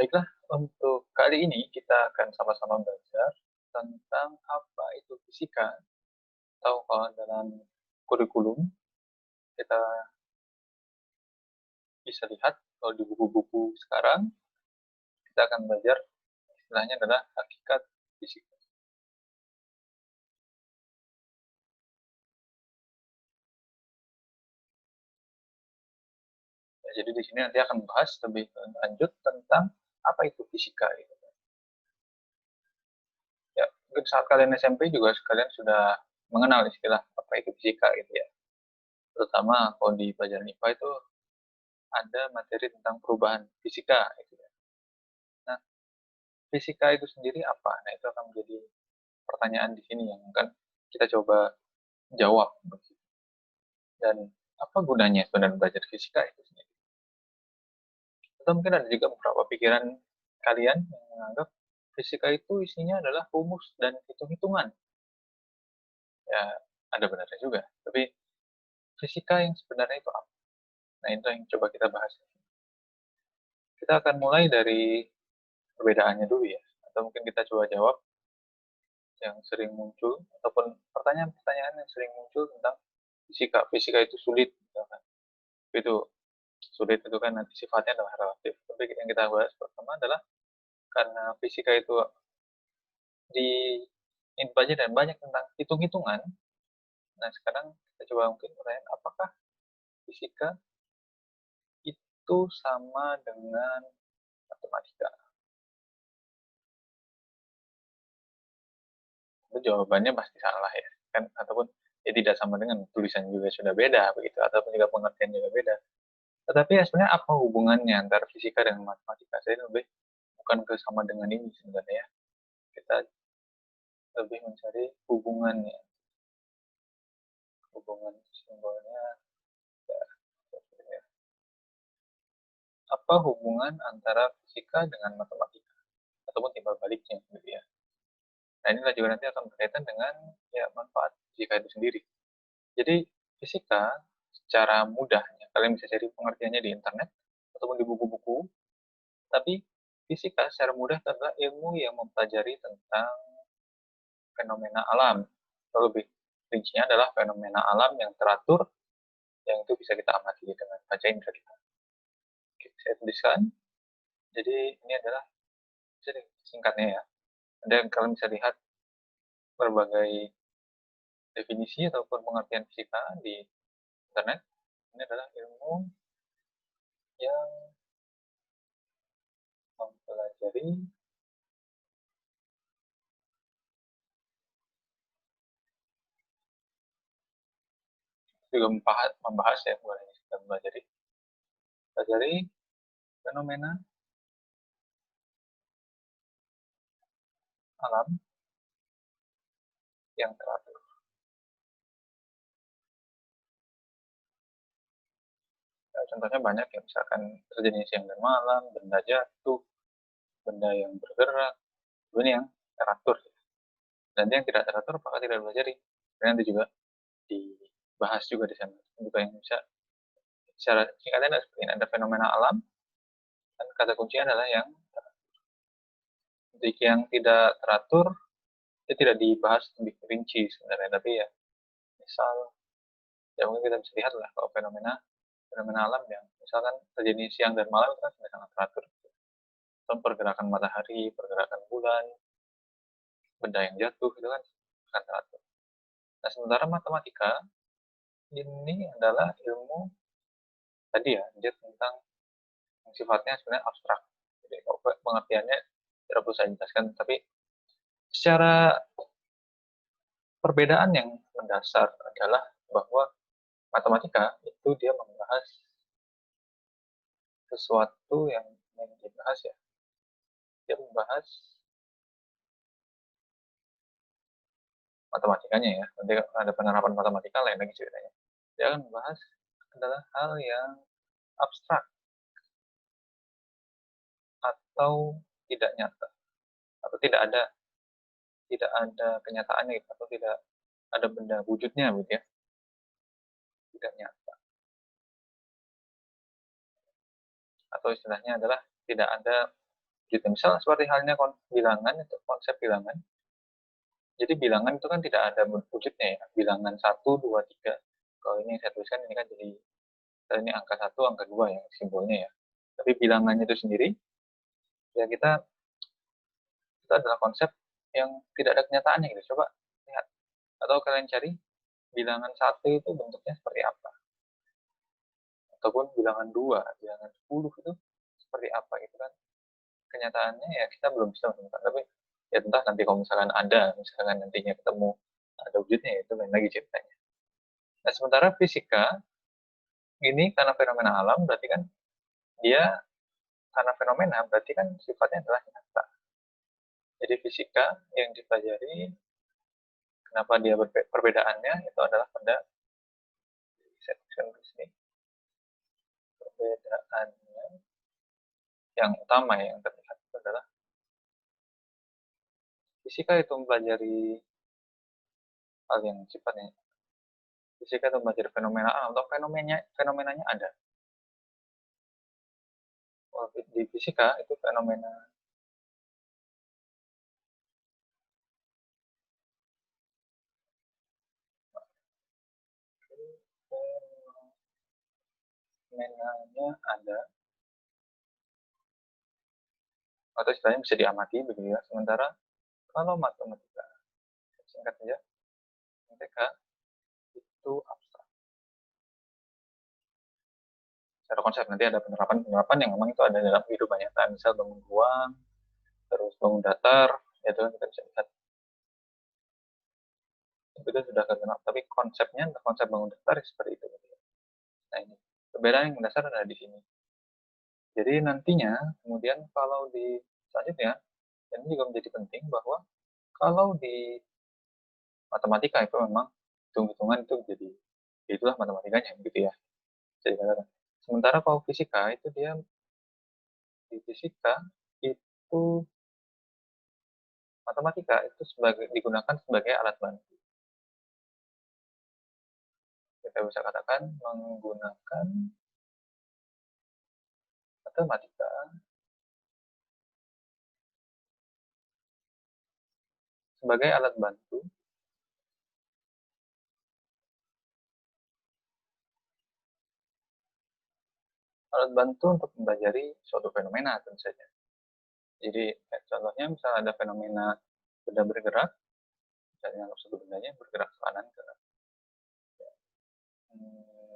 Baiklah, untuk kali ini kita akan sama-sama belajar tentang apa itu fisika, atau kalau dalam kurikulum kita bisa lihat kalau di buku-buku sekarang kita akan belajar istilahnya adalah hakikat fisika. Ya, jadi di sini nanti akan membahas lebih lanjut tentang apa itu fisika. Gitu. Ya, mungkin saat kalian SMP juga kalian sudah mengenal istilah apa itu fisika gitu ya. Terutama kalau di pelajaran IPA itu ada materi tentang perubahan fisika gitu ya. Nah, fisika itu sendiri apa? Nah, itu akan menjadi pertanyaan di sini yang akan kita coba jawab. Dan apa gunanya sebenarnya belajar fisika itu sendiri? Atau mungkin ada juga beberapa pikiran kalian yang menganggap fisika itu isinya adalah rumus dan hitung-hitungan. Ya, ada benarnya juga. Tapi fisika yang sebenarnya itu apa? Nah, itu yang coba kita bahas. Kita akan mulai dari perbedaannya dulu ya. Atau mungkin kita coba jawab yang sering muncul, ataupun pertanyaan-pertanyaan yang sering muncul tentang fisika. Fisika itu sulit, misalkan. Itu sulit itu kan nanti sifatnya adalah relatif. Tapi yang kita bahas pertama adalah karena fisika itu di info dan banyak tentang hitung-hitungan. Nah, sekarang kita coba mungkin pertanyaan, apakah fisika itu sama dengan matematika? Itu jawabannya pasti salah ya. Kan ataupun ya tidak sama dengan tulisan juga sudah beda begitu ataupun juga pengertian juga beda. Tetapi ya sebenarnya apa hubungannya antara fisika dengan matematika? Saya lebih bukan ke sama dengan ini sebenarnya ya. Kita lebih mencari hubungannya, hubungan simbolnya. Ya, apa hubungan antara fisika dengan matematika ataupun timbal baliknya gitu ya. Nah, inilah juga nanti akan berkaitan dengan ya manfaat fisika itu sendiri. Jadi fisika secara mudahnya kalian bisa cari pengertiannya di internet ataupun di buku-buku. Tapi fisika secara mudah adalah ilmu yang mempelajari tentang fenomena alam. Atau lebih rincinya adalah fenomena alam yang teratur yang itu bisa kita amati dengan panca indera kita. Oke, saya tuliskan. Jadi ini adalah singkatnya ya. Dan kalian bisa lihat berbagai definisi ataupun pengertian fisika di internet. Ini adalah ilmu yang mempelajari juga membahas ya bukan hanya sekedar mempelajari fenomena alam yang teratur. Ya, contohnya banyak ya, misalkan terjadi siang dan malam, benda jatuh, benda yang bergerak, ini yang teratur. Dan yang tidak teratur apakah tidak dipelajari? Dan nanti juga dibahas juga di sana. Juga yang bisa secara singkatnya ada seperti ini, ada fenomena alam, dan kata kuncinya adalah yang untuk yang tidak teratur, itu tidak dibahas lebih rinci sebenarnya, tapi ya misal ya mungkin kita bisa lihat lah kalau fenomena fenomena alam yang misalkan terjadi siang dan malam itu kan sudah sangat teratur. Contoh pergerakan matahari, pergerakan bulan, benda yang jatuh itu kan akan teratur. Nah, sementara matematika ini adalah ilmu tadi ya, dia tentang yang sifatnya sebenarnya abstrak. Jadi kalau pengertiannya tidak perlu saya jelaskan, tapi secara perbedaan yang mendasar adalah bahwa matematika itu dia membahas sesuatu yang ingin dibahas ya. Dia membahas matematikanya ya. Nanti ada penerapan matematika lain lagi ceritanya. Dia akan membahas adalah hal yang abstrak atau tidak nyata atau tidak ada kenyataannya gitu, atau tidak ada benda wujudnya gitu ya, tidak nyata, atau istilahnya adalah tidak ada Gitu. Misal seperti halnya bilangan itu konsep bilangan. Jadi bilangan itu kan tidak ada wujudnya ya. Bilangan 1, 2, 3. Kalau ini yang saya tuliskan ini kan jadi ini angka 1, angka 2 ya simbolnya ya. Tapi bilangannya itu sendiri ya itu adalah konsep yang tidak ada kenyataannya gitu. Coba lihat atau kalian cari bilangan 1 itu bentuknya seperti apa. Ataupun bilangan 2, bilangan 10 itu seperti apa gitu kan. Kenyataannya ya kita belum bisa menemukan, tapi ya entah nanti kalau misalkan nantinya ketemu ada wujudnya ya itu lain lagi ceritanya. Nah sementara fisika ini karena fenomena alam berarti kan dia karena fenomena berarti kan sifatnya adalah nyata. Jadi fisika yang dipelajari kenapa dia perbedaannya itu adalah pada perbedaannya yang utama yang terlihat itu adalah fisika itu mempelajari hal yang sifatnya fisika itu mempelajari fenomena alam atau fenomenanya ada. Di fisika itu fenomena fenomenanya ada atau istilahnya bisa diamati begitu ya. Sementara kalau matematika singkat saja matematika itu abstrak. Secara konsep nanti ada penerapan-penerapan yang memang itu ada dalam kehidupan nyata, misal bangun ruang, terus bangun datar, itu kan kita bisa lihat itu sudah terkenal. Tapi konsepnya konsep bangun datar seperti itu. Nah ini perbedaan yang mendasar ada di sini. Jadi nantinya kemudian kalau di selanjutnya ini juga menjadi penting bahwa kalau di matematika itu memang hitung-hitungan itu jadi itulah matematikanya gitu ya. Jadi sementara kalau fisika itu dia di fisika itu matematika itu digunakan sebagai alat bantu. Kita bisa katakan menggunakan matematika sebagai alat bantu untuk mempelajari suatu fenomena tentu saja. Jadi contohnya misalnya ada fenomena benda bergerak, misalnya suatu bendanya bergerak ke kanan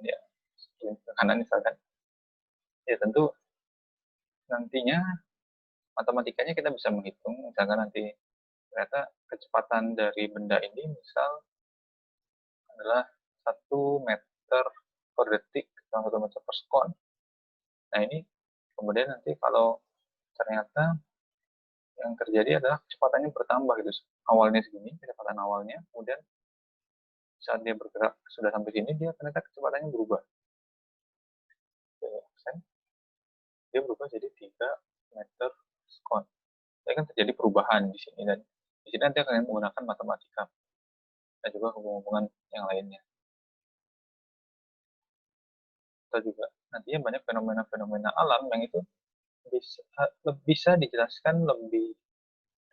ya, ke kanan misalkan. Ya tentu nantinya matematikanya kita bisa menghitung, misalkan nanti ternyata kecepatan dari benda ini misal adalah 1 meter per detik atau 1 meter per sekon. Nah ini kemudian nanti kalau ternyata yang terjadi adalah kecepatannya bertambah gitu. Awalnya segini kecepatan awalnya, kemudian saat dia bergerak sudah sampai sini dia ternyata kecepatannya berubah. Dia berubah jadi 3 meter per sekon. Jadi kan terjadi perubahan di sini dan di sini nanti akan menggunakan matematika dan juga hubungan-hubungan yang lainnya. Atau juga nantinya banyak fenomena-fenomena alam yang itu bisa dijelaskan lebih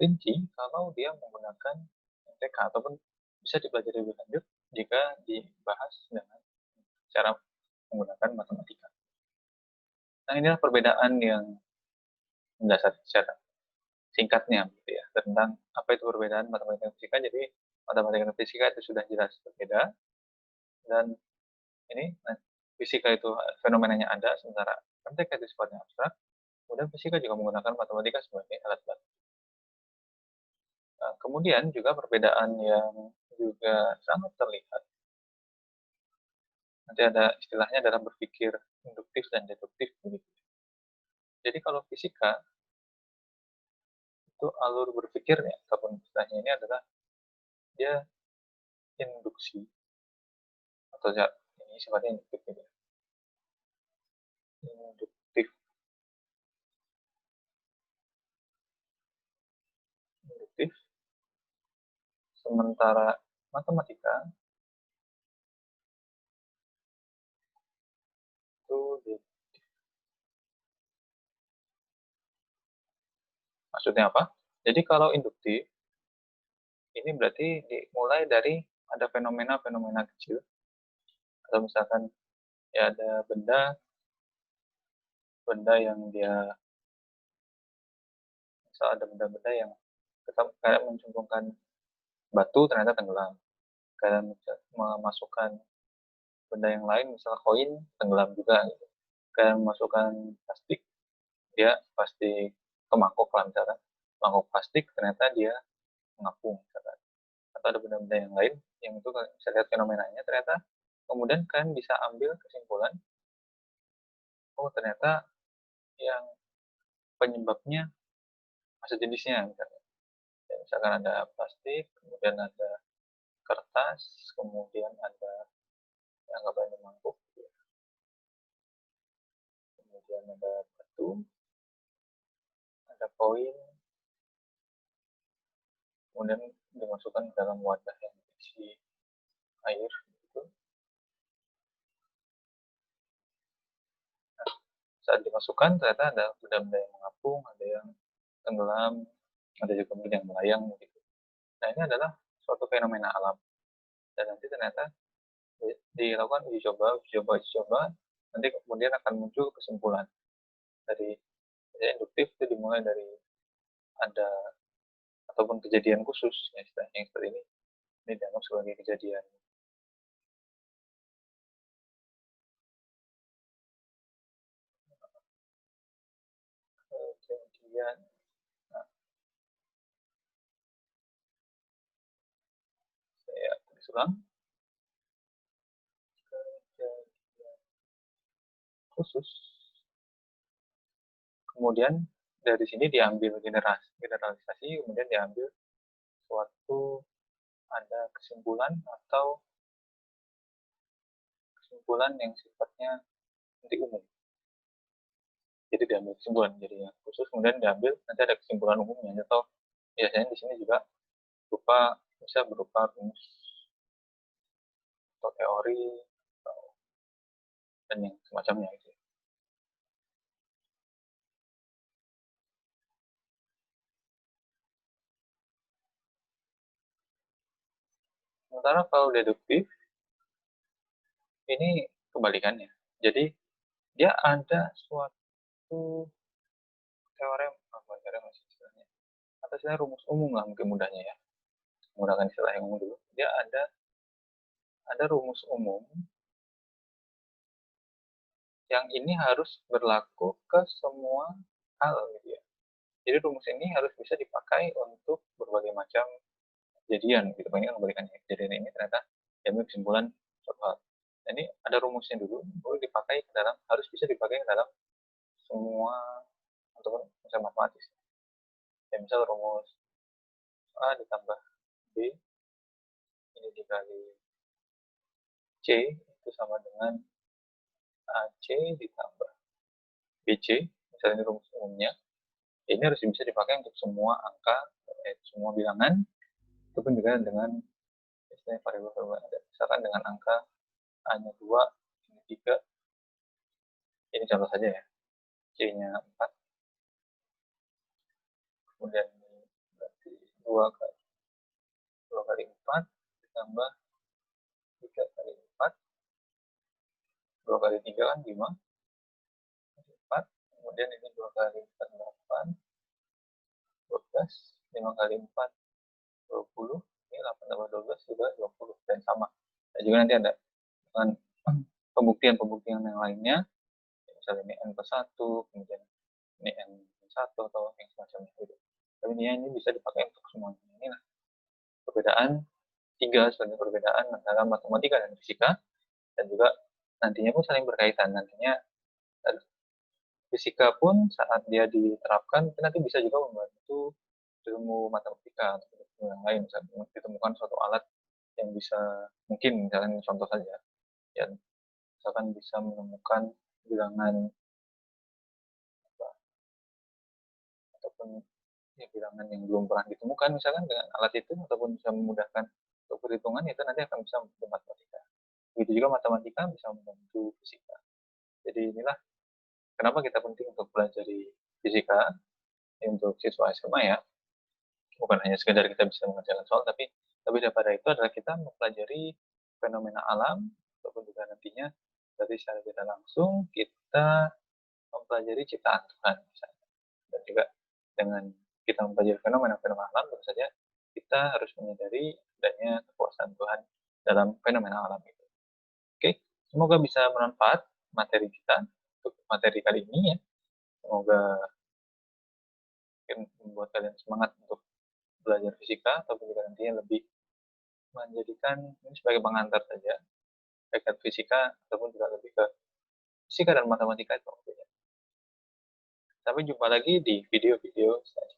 rinci kalau dia menggunakan MTK ataupun bisa dipelajari lebih lanjut jika dibahas dengan cara menggunakan matematika. Nah inilah perbedaan yang mendasar secara singkatnya gitu ya tentang apa itu perbedaan matematika dan fisika. Jadi matematika dan fisika itu sudah jelas berbeda dan ini fisika itu fenomenanya ada sementara matematika itu sifatnya abstrak. Kemudian fisika juga menggunakan matematika sebagai alat bantu. Nah, kemudian juga perbedaan yang juga sangat terlihat. Nanti ada istilahnya dalam berpikir induktif dan deduktif begitu. Jadi kalau fisika itu alur berpikirnya ataupun istilahnya ini adalah dia induksi atau ya, ini sifatnya induktif gitu. Induktif, induktif. Sementara matematika itu Maksudnya apa? Jadi kalau induktif, ini berarti dimulai dari ada fenomena-fenomena kecil, atau misalkan ya ada benda benda yang dia misal ada benda-benda yang kita kayak mencemplungkan batu ternyata tenggelam, kayak memasukkan benda yang lain misal koin tenggelam juga gitu. Kayak memasukkan plastik, dia pasti kemangkok lah misalkan, mangkok plastik ternyata dia mengapung misalkan. Atau ada benda-benda yang lain yang itu kalian bisa lihat fenomenanya, ternyata kemudian kalian bisa ambil kesimpulan, oh ternyata yang penyebabnya sejenisnya misalkan. Ya, misalkan ada plastik, kemudian ada kertas, kemudian ada yang nggak banyak mangkuk, kemudian ada batu, ada koin, kemudian dimasukkan ke dalam wadah yang berisi air gitu. Nah, saat dimasukkan ternyata ada benda-benda yang mengapung, ada yang tenggelam, ada juga benda yang melayang gitu. Nah ini adalah suatu fenomena alam, dan nanti ternyata dilakukan uji coba, nanti kemudian akan muncul kesimpulan dari induktif. Itu dimulai dari ada ataupun kejadian khusus ya, istilahnya yang seperti ini dianggap sebagai kejadian. Kejadian, nah, saya tulis ulang, kejadian khusus. Kemudian dari sini diambil generalisasi, kemudian diambil suatu ada kesimpulan atau kesimpulan yang sifatnya nanti umum. Jadi diambil kesimpulan, jadi yang khusus kemudian diambil nanti ada kesimpulan umumnya, atau biasanya di sini juga bisa berupa rumus atau teori atau, dan yang semacamnya gitu. Sementara kalau deduktif ini kebalikannya. Jadi dia ada suatu teorem apa teorem istilahnya, atau istilahnya rumus umum lah mungkin mudahnya ya, menggunakan istilah yang umum dulu. Dia ada rumus umum yang ini harus berlaku ke semua hal gitu ya. Jadi rumus ini harus bisa dipakai untuk berbagai macam kejadian gitu. Ini kan kebalikannya, kejadian ini ternyata diambil kesimpulan suatu hal. Nah, ini ada rumusnya dulu, baru dipakai ke dalam, harus bisa dipakai ke dalam semua ataupun misal matematis. Ya misal rumus A ditambah B ini dikali C itu sama dengan AC ditambah BC, misalnya ini rumus umumnya. Ini harus bisa dipakai untuk semua angka, semua bilangan, ataupun juga dengan istilahnya variabel ada. Misalkan dengan angka A-nya 2, ini 3, ini contoh saja ya, C-nya 4, kemudian berarti 2 kali 2 kali 4 ditambah 3 kali 4, 2 kali 3 kan 5, 4, kemudian ini 2 kali 4, 8, 12, 5 kali 4, 20, ini 8 tambah 12 juga 20, dan sama. Dan juga nanti ada dengan pembuktian-pembuktian yang lainnya, misalnya ini N plus 1, kemudian ini N1 atau yang semacamnya gitu. Tapi ini bisa dipakai untuk semuanya. Inilah perbedaan tiga sebenarnya, perbedaan antara matematika dan fisika, dan juga nantinya pun saling berkaitan. Nantinya fisika pun saat dia diterapkan nanti bisa juga membantu ilmu matematika atau ilmu yang lain. Misalnya ditemukan suatu alat yang bisa, mungkin misalnya contoh saja ya, misalkan bisa menemukan bilangan apa, ataupun ya, bilangan yang belum pernah ditemukan misalkan dengan alat itu, ataupun bisa memudahkan untuk perhitungan, itu nanti akan bisa membantu matematika. Begitu juga matematika bisa membantu fisika. Jadi inilah kenapa kita penting untuk belajar fisika, untuk siswa SMA ya, bukan hanya sekedar kita bisa mengerjakan soal, tapi lebih daripada itu adalah kita mempelajari fenomena alam, ataupun juga nantinya berarti secara tidak langsung kita mempelajari ciptaan Tuhan misalnya. Dan juga dengan kita mempelajari fenomena-fenomena alam, tentu saja kita harus menyadari adanya kekuasaan Tuhan dalam fenomena alam itu. Oke, semoga bisa bermanfaat materi kita untuk materi kali ini ya. Semoga mungkin membuat kalian semangat untuk belajar fisika, atau juga nantinya lebih menjadikan ini sebagai pengantar saja, baik ke fisika ataupun juga lebih ke fisika dan matematika itu. Sampai jumpa lagi di video-video selanjutnya.